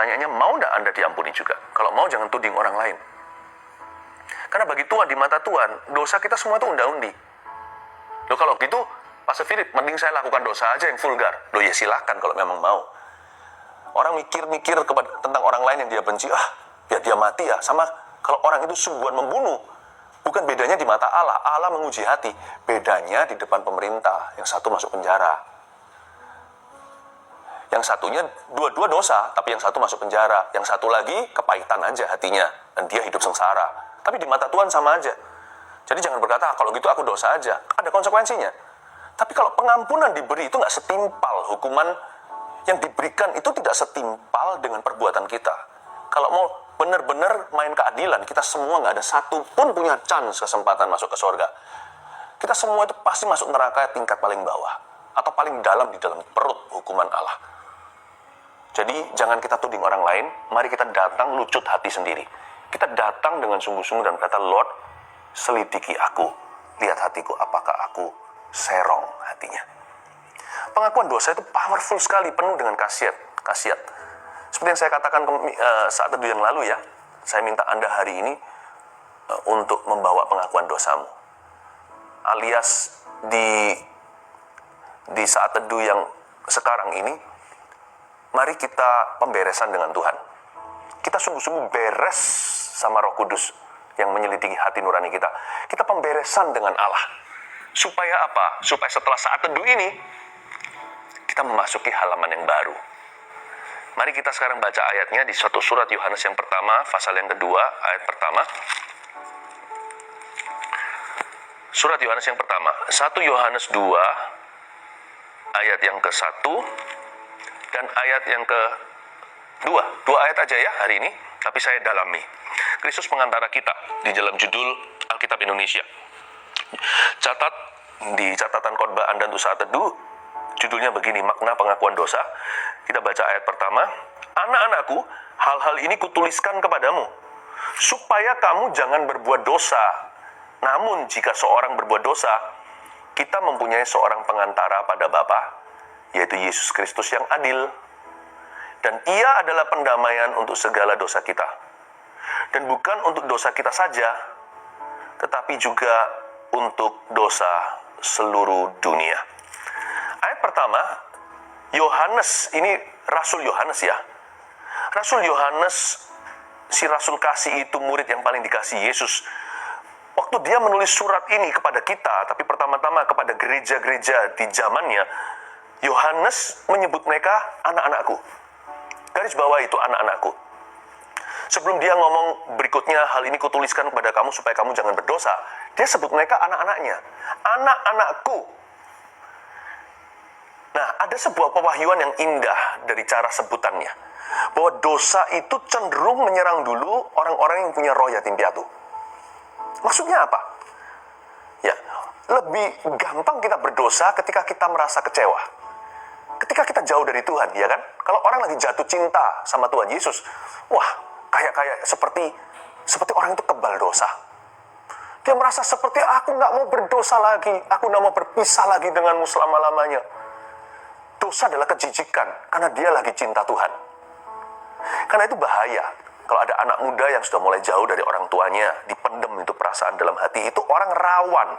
Pertanyaannya, mau tidak Anda diampuni juga? Kalau mau, jangan tuding orang lain. Karena bagi Tuhan, di mata Tuhan, dosa kita semua itu unda-undi. Loh kalau gitu, Pastor Philip, mending saya lakukan dosa aja yang vulgar. Loh ya silakan kalau memang mau. Orang mikir-mikir tentang orang lain yang dia benci, biar dia mati ya. Sama kalau orang itu sungguhan membunuh. Bukan bedanya di mata Allah. Allah menguji hati. Bedanya di depan pemerintah. Yang satu masuk penjara. Yang satunya dua-dua dosa, tapi yang satu masuk penjara. Yang satu lagi kepahitan aja hatinya. Dan dia hidup sengsara. Tapi di mata Tuhan sama aja. Jadi jangan berkata, kalau gitu aku dosa aja. Ada konsekuensinya. Tapi kalau pengampunan diberi itu nggak setimpal. Hukuman yang diberikan itu tidak setimpal dengan perbuatan kita. Kalau mau benar-benar main keadilan, kita semua nggak ada satu pun punya chance kesempatan masuk ke surga. Kita semua itu pasti masuk neraka tingkat paling bawah. Atau paling dalam di dalam perut hukuman Allah. Jadi jangan kita tuding orang lain, mari kita datang lucut hati sendiri. Kita datang dengan sungguh-sungguh dan berkata, Lord, selidiki aku, lihat hatiku, apakah aku serong hatinya. Pengakuan dosa itu powerful sekali, penuh dengan khasiat. Seperti yang saya katakan saat teduh yang lalu ya, saya minta Anda hari ini untuk membawa pengakuan dosamu. Alias di saat teduh yang sekarang ini, mari kita pemberesan dengan Tuhan. Kita sungguh-sungguh beres sama Roh Kudus yang menyelidiki hati nurani kita. Kita pemberesan dengan Allah. Supaya apa? Supaya setelah saat teduh ini, kita memasuki halaman yang baru. Mari kita sekarang baca ayatnya di suatu surat Yohanes yang pertama, pasal yang kedua, ayat pertama. Surat Yohanes yang pertama, 1 Yohanes 2, ayat yang ke-1, dan ayat yang ke-2. 2 ayat aja ya hari ini, tapi saya dalami. Kristus pengantara kita, di dalam judul Alkitab Indonesia. Catat di catatan khotbah Anda untuk saat teduh, judulnya begini, makna pengakuan dosa. Kita baca ayat pertama. Anak-anakku, hal-hal ini kutuliskan kepadamu, supaya kamu jangan berbuat dosa. Namun jika seorang berbuat dosa, kita mempunyai seorang pengantara pada Bapa, yaitu Yesus Kristus yang adil. Dan ia adalah pendamaian untuk segala dosa kita. Dan bukan untuk dosa kita saja, tetapi juga untuk dosa seluruh dunia. Ayat pertama, Yohanes, ini Rasul Yohanes ya. Rasul Yohanes, si Rasul kasih itu murid yang paling dikasih Yesus. Waktu dia menulis surat ini kepada kita, tapi pertama-tama kepada gereja-gereja di zamannya, Yohanes menyebut mereka anak-anakku. Garis bawah itu anak-anakku. Sebelum dia ngomong berikutnya, hal ini kutuliskan kepada kamu supaya kamu jangan berdosa, dia sebut mereka anak-anaknya. Anak-anakku. Nah, ada sebuah pewahyuan yang indah dari cara sebutannya. Bahwa dosa itu cenderung menyerang dulu orang-orang yang punya roh yatim piatu. Maksudnya apa? Ya, lebih gampang kita berdosa ketika kita merasa kecewa. Ketika kita jauh dari Tuhan, ya kan? Kalau orang lagi jatuh cinta sama Tuhan Yesus, wah, kayak seperti orang itu kebal dosa. Dia merasa seperti aku nggak mau berdosa lagi, aku nggak mau berpisah lagi denganmu selama-lamanya. Dosa adalah kejijikan karena dia lagi cinta Tuhan. Karena itu bahaya. Kalau ada anak muda yang sudah mulai jauh dari orang tuanya, dipendem itu perasaan dalam hati, itu orang rawan.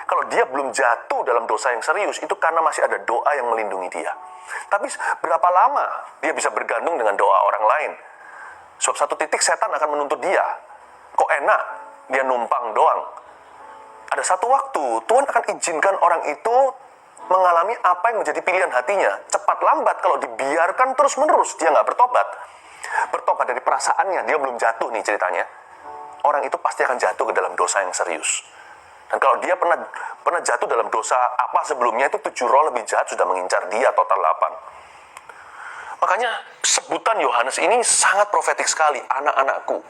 Kalau dia belum jatuh dalam dosa yang serius, itu karena masih ada doa yang melindungi dia. Tapi berapa lama dia bisa bergantung dengan doa orang lain? Sebab satu titik setan akan menuntut dia. Kok enak dia numpang doang. Ada satu waktu Tuhan akan izinkan orang itu mengalami apa yang menjadi pilihan hatinya. Cepat lambat kalau dibiarkan terus-menerus dia nggak bertobat. Bertobat dari perasaannya, dia belum jatuh nih ceritanya. Orang itu pasti akan jatuh ke dalam dosa yang serius. Dan kalau dia pernah jatuh dalam dosa apa sebelumnya, itu 7 roh lebih jahat sudah mengincar dia, total 8. Makanya sebutan Yohanes ini sangat profetik sekali, anak-anakku.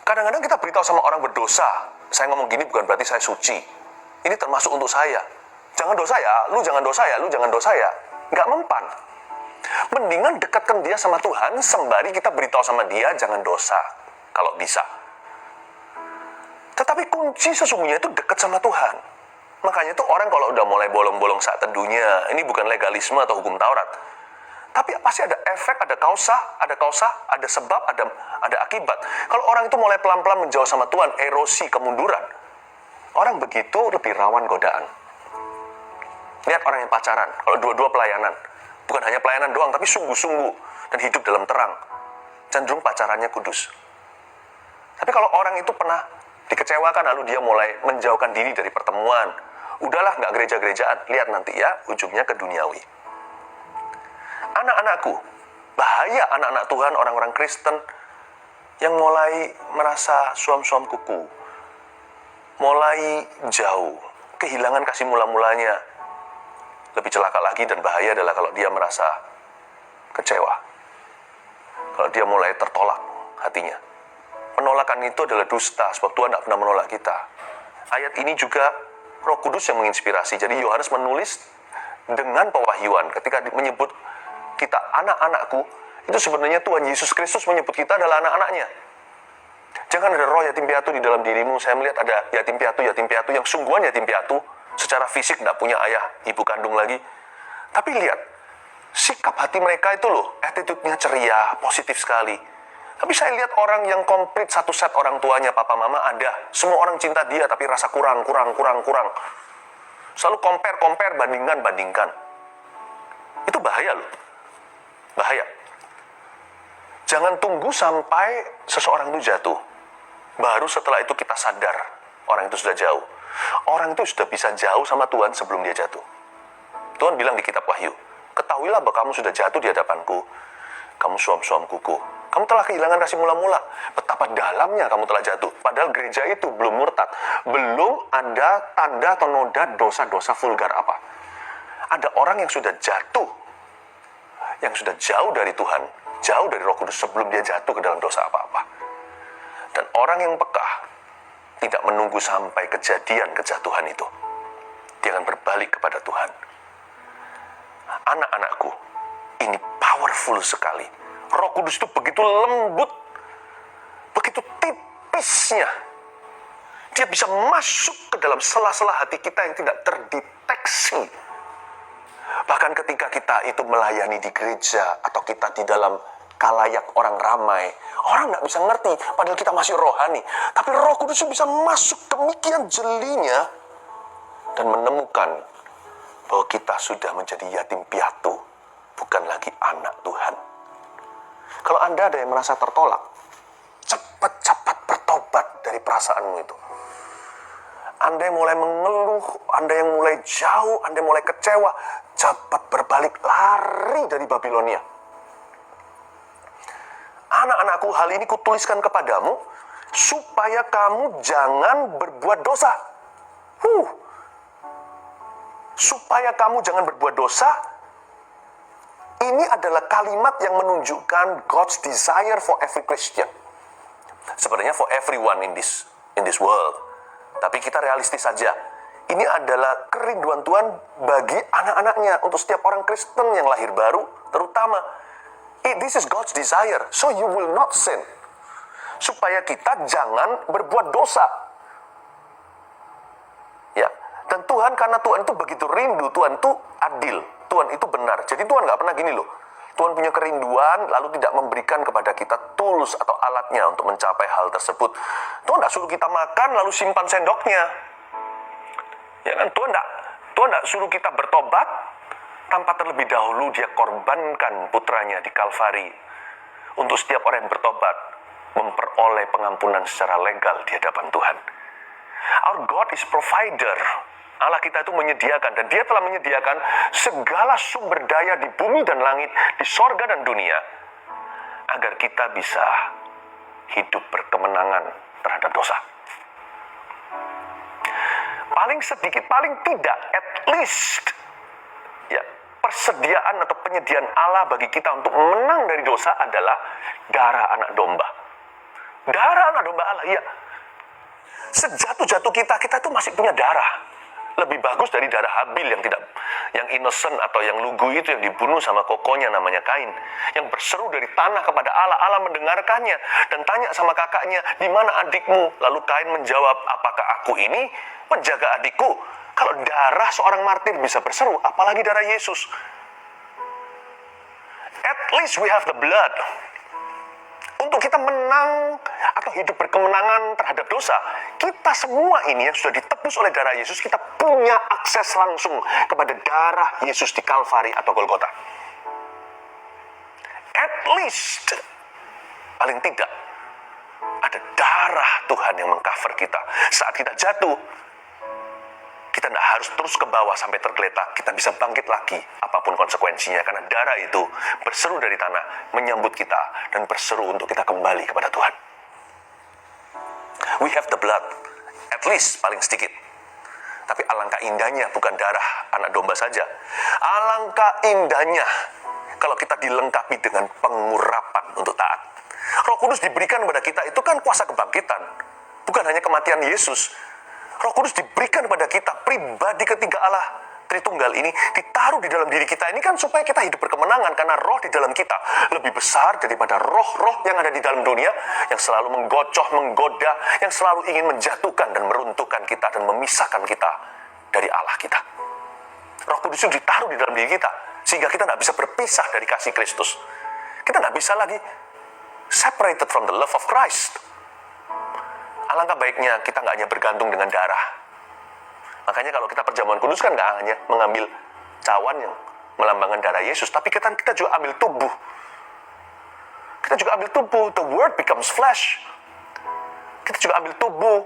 Kadang-kadang kita beritahu sama orang berdosa, saya ngomong gini bukan berarti saya suci. Ini termasuk untuk saya. Jangan dosa ya, lu jangan dosa ya, lu jangan dosa ya. Nggak mempan. Mendingan dekatkan dia sama Tuhan, sembari kita beritahu sama dia, jangan dosa, kalau bisa. Tetapi kunci sesungguhnya itu dekat sama Tuhan. Makanya itu orang kalau udah mulai bolong-bolong saat teduhnya, ini bukan legalisme atau hukum Taurat. Tapi pasti ada efek, ada kausa, ada sebab, ada akibat. Kalau orang itu mulai pelan-pelan menjauh sama Tuhan, erosi, kemunduran, orang begitu lebih rawan godaan. Lihat orang yang pacaran, kalau dua-dua pelayanan, bukan hanya pelayanan doang, tapi sungguh-sungguh dan hidup dalam terang, cenderung pacarannya kudus. Tapi kalau orang itu pernah dikecewakan, lalu dia mulai menjauhkan diri dari pertemuan, udahlah nggak gereja-gerejaan, lihat nanti ya, ujungnya ke duniawi. Anak-anakku, bahaya anak-anak Tuhan, orang-orang Kristen yang mulai merasa suam-suam kuku, mulai jauh, kehilangan kasih mula-mulanya. Lebih celaka lagi dan bahaya adalah kalau dia merasa kecewa, kalau dia mulai tertolak hatinya. Penolakan itu adalah dusta, sebab Tuhan tidak pernah menolak kita. Ayat ini juga Roh Kudus yang menginspirasi. Jadi Yohanes menulis dengan pewahyuan. Ketika menyebut kita anak-anakku, itu sebenarnya Tuhan Yesus Kristus menyebut kita adalah anak-anaknya. Jangan ada roh yatim piatu di dalam dirimu. Saya melihat ada yatim piatu yang sungguhan yatim piatu. Secara fisik tidak punya ayah, ibu kandung lagi. Tapi lihat, sikap hati mereka itu loh, attitude-nya ceria, positif sekali. Tapi saya lihat orang yang komplit satu set orang tuanya, papa mama ada. Semua orang cinta dia, tapi rasa kurang. Selalu compare, bandingkan. Itu bahaya loh. Bahaya. Jangan tunggu sampai seseorang itu jatuh. Baru setelah itu kita sadar, orang itu sudah jauh. Orang itu sudah bisa jauh sama Tuhan sebelum dia jatuh. Tuhan bilang di kitab Wahyu, ketahuilah bahwa kamu sudah jatuh di hadapanku. Kamu suam-suam kuku. Kamu telah kehilangan kasih mula-mula. Betapa dalamnya kamu telah jatuh. Padahal gereja itu belum murtad. Belum ada tanda atau noda dosa-dosa vulgar apa. Ada orang yang sudah jatuh. Yang sudah jauh dari Tuhan. Jauh dari Roh Kudus sebelum dia jatuh ke dalam dosa apa-apa. Dan orang yang peka tidak menunggu sampai kejadian kejatuhan itu. Dia akan berbalik kepada Tuhan. Anak-anakku, ini powerful sekali. Roh Kudus itu begitu lembut, begitu tipisnya. Dia bisa masuk ke dalam sela-sela hati kita yang tidak terdeteksi. Bahkan ketika kita itu melayani di gereja atau kita di dalam kalayak orang ramai, orang nggak bisa ngerti, padahal kita masih rohani. Tapi Roh Kudus bisa masuk demikian jelinya dan menemukan bahwa kita sudah menjadi yatim piatu, bukan lagi anak Tuhan. Kalau Anda ada yang merasa tertolak, cepat-cepat bertobat dari perasaanmu itu. Anda yang mulai mengeluh, Anda yang mulai jauh, Anda yang mulai kecewa, cepat berbalik, lari dari Babilonia. Anak-anakku, hal ini kutuliskan kepadamu, supaya kamu jangan berbuat dosa. Supaya kamu jangan berbuat dosa. Ini adalah kalimat yang menunjukkan God's desire for every Christian. Sebenarnya for everyone in this world. Tapi kita realistis saja. Ini adalah kerinduan Tuhan bagi anak-anaknya, untuk setiap orang Kristen yang lahir baru, terutama. This is God's desire, so you will not sin. Supaya kita jangan berbuat dosa. Ya, dan Tuhan, karena Tuhan itu begitu rindu, Tuhan itu adil, Tuhan itu benar. Jadi Tuhan nggak pernah gini loh. Tuhan punya kerinduan, lalu tidak memberikan kepada kita tools atau alatnya untuk mencapai hal tersebut. Tuhan nggak suruh kita makan, lalu simpan sendoknya. Ya kan, Tuhan nggak suruh kita bertobat, tanpa terlebih dahulu dia korbankan putranya di Kalvari. Untuk setiap orang yang bertobat, memperoleh pengampunan secara legal di hadapan Tuhan. Our God is provider. Allah kita itu menyediakan, dan dia telah menyediakan segala sumber daya di bumi dan langit, di sorga dan dunia, agar kita bisa hidup berkemenangan terhadap dosa. Paling sedikit, paling tidak, at least, ya, persediaan atau penyediaan Allah bagi kita untuk menang dari dosa adalah darah anak domba. Darah anak domba Allah, ya. Sejatuh-jatuh kita itu masih punya darah. Lebih bagus dari darah Habil yang innocent atau yang lugu itu, yang dibunuh sama kokonya namanya Kain, yang berseru dari tanah kepada Allah. Allah mendengarkannya dan tanya sama kakaknya, di mana adikmu? Lalu Kain menjawab, apakah aku ini menjaga adikku? Kalau darah seorang martir bisa berseru, apalagi darah Yesus. At least we have the blood. Untuk kita menang atau hidup berkemenangan terhadap dosa, kita semua ini yang sudah ditebus oleh darah Yesus, kita punya akses langsung kepada darah Yesus di Kalvari atau Golgota. At least, paling tidak, ada darah Tuhan yang mengcover kita. Saat kita jatuh, kita tidak harus terus ke bawah sampai tergeletak. Kita bisa bangkit lagi, apapun konsekuensinya. Karena darah itu berseru dari tanah, menyambut kita, dan berseru untuk kita kembali kepada Tuhan. We have the blood, at least paling sedikit. Tapi alangkah indahnya bukan darah anak domba saja. Alangkah indahnya kalau kita dilengkapi dengan pengurapan untuk taat. Roh Kudus diberikan kepada kita itu kan kuasa kebangkitan. Bukan hanya kematian Yesus. Roh Kudus diberikan kepada kita, pribadi ketiga Allah Tritunggal ini ditaruh di dalam diri kita ini kan supaya kita hidup berkemenangan, karena roh di dalam kita lebih besar daripada roh-roh yang ada di dalam dunia yang selalu menggocoh, menggoda, yang selalu ingin menjatuhkan dan meruntuhkan kita dan memisahkan kita dari Allah kita. Roh Kudus itu ditaruh di dalam diri kita sehingga kita tidak bisa berpisah dari kasih Kristus. Kita tidak bisa lagi separated from the love of Christ. Alangkah baiknya kita nggak hanya bergantung dengan darah. Makanya kalau kita perjamuan kudus kan nggak hanya mengambil cawan yang melambangkan darah Yesus, tapi kita juga ambil tubuh. Kita juga ambil tubuh, the word becomes flesh. Kita juga ambil tubuh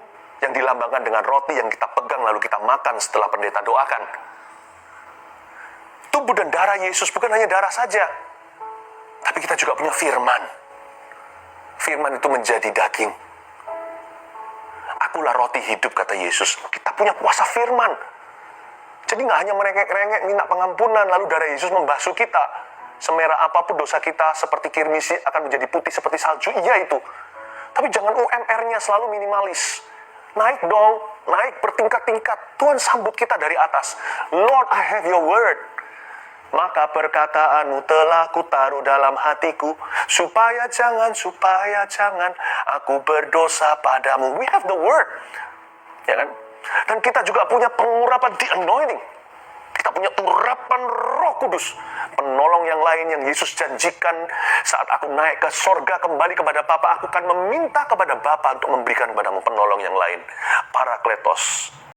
yang dilambangkan dengan roti yang kita pegang lalu kita makan setelah pendeta doakan. Tubuh dan darah Yesus bukan hanya darah saja, tapi kita juga punya firman. Firman itu menjadi daging. Akulah roti hidup, kata Yesus. Kita punya kuasa firman. Jadi nggak hanya merengek-rengek minta pengampunan, lalu darah Yesus membasuh kita. Semerah apapun dosa kita, seperti kirmisi akan menjadi putih seperti salju. Iya itu. Tapi jangan UMR-nya selalu minimalis. Naik dong, naik bertingkat-tingkat. Tuhan sambut kita dari atas. Lord, I have your word. Maka perkataanmu telah kutaruh dalam hatiku, supaya jangan aku berdosa padamu. We have the word, ya kan? Dan kita juga punya pengurapan, the anointing. Kita punya urapan Roh Kudus, penolong yang lain yang Yesus janjikan, saat aku naik ke sorga kembali kepada Bapa, aku akan meminta kepada Bapa untuk memberikan kepadamu penolong yang lain, Parakletos.